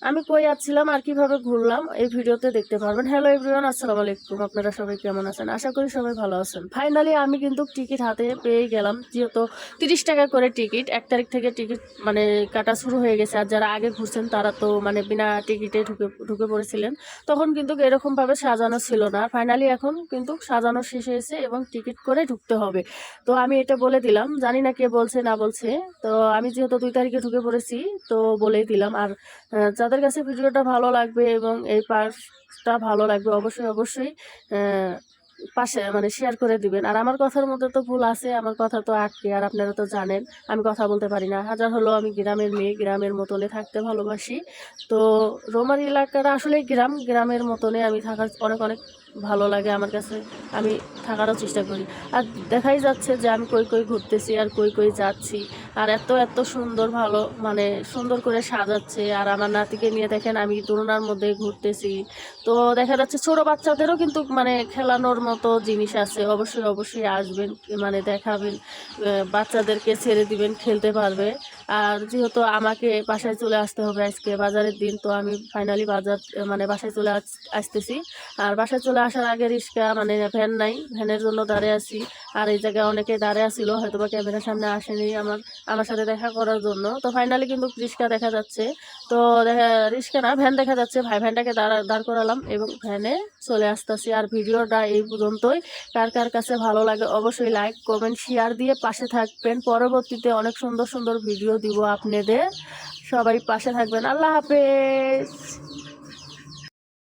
আমি কই যাচ্ছিলাম আর কিভাবে ঘুরলাম এই ভিডিওতে দেখতে পারবেন। হ্যালো এভরিওয়ান, আসসালামু আলাইকুম। আপনারা সবাই কেমন আছেন? আশা করি সবাই ভালো আছেন। ফাইনালি আমি কিন্তু টিকিট হাতে পেয়ে গেলাম, যেহেতু 30 টাকা করে টিকিট। 1 তারিখ থেকে টিকিট মানে কাটা শুরু হয়ে গেছে। আর যারা আগে ঘুরছেন তারা তো মানে বিনা টিকিটে ঢুকে পড়েছিলেন। তখন কিন্তু এরকমভাবে সাজানো ছিল না। ফাইনালি এখন কিন্তু সাজানো শেষ হয়েছে এবং টিকিট করে ঢুকতে হবে। তো আমি এটা বলে দিলাম, জানি না কে বলছে না বলছে। তো আমি যেহেতু 2 তারিখে ঢুকে পড়েছি তো বলেই দিলাম। আর যাদের কাছে ভিডিওটা ভালো লাগবে এবং এই পার্টটা ভালো লাগবে অবশ্যই পাশে মানে শেয়ার করে দিবেন। আর আমার কথার মধ্যে তো ভুল আছে, আমার কথা তো আটকে। আর আপনারা তো জানেন আমি কথা বলতে পারি না। হাজার হলো আমি গ্রামের মেয়ে, গ্রামের মতনে থাকতে ভালোবাসি। তো রোমার এলাকাটা আসলে গ্রামের মতনে আমি থাকার অনেক অনেক ভালো লাগে আমার কাছে। আমি থাকারও চেষ্টা করি। আর দেখাই যাচ্ছে যে আমি কই ঘুরতেছি আর কই যাচ্ছি। আর এত সুন্দর ভালো মানে সুন্দর করে সাজাচ্ছে। আর আমার নাতিকে নিয়ে দেখেন আমি দোলনার মধ্যে ঘুরতেছি। তো দেখা যাচ্ছে ছোট বাচ্চাদেরও কিন্তু মানে খেলানোর মতো জিনিস আছে। অবশ্যই আসবেন, মানে দেখাবেন, বাচ্চাদেরকে ছেড়ে দিবেন, খেলতে পারবে। আর যেহেতু আমাকে বাসায় চলে আসতে হবে, আজকে বাজারের দিন, তো আমি ফাইনালি মানে বাসায় চলে আসতেছি। আর বাসায় চলে আসার আগে রিক্সা মানে ভ্যান নাই, ভ্যানের জন্য দাঁড়িয়ে আছি। আর এই জায়গায় অনেকে দাঁড়িয়ে আসছিল, হয়তো বা ক্যামেরার সামনে আসেনি আমার সাথে দেখা করার জন্য। তো ফাইনালি কিন্তু রিক্সা দেখা যাচ্ছে। তো রিক্সা না, ভ্যান দেখা যাচ্ছে। ভ্যানটাকে দাঁড় করালাম এবং ভ্যানে চলে আসতেছি। আর ভিডিওটা এই পর্যন্তই। কার কাছে ভালো লাগে অবশ্যই লাইক কমেন্ট শেয়ার দিয়ে পাশে থাকবেন। পরবর্তীতে অনেক সুন্দর ভিডিও দিব আপনাদের। সবাই পাশে থাকবেন। আল্লাহ হাফেজ।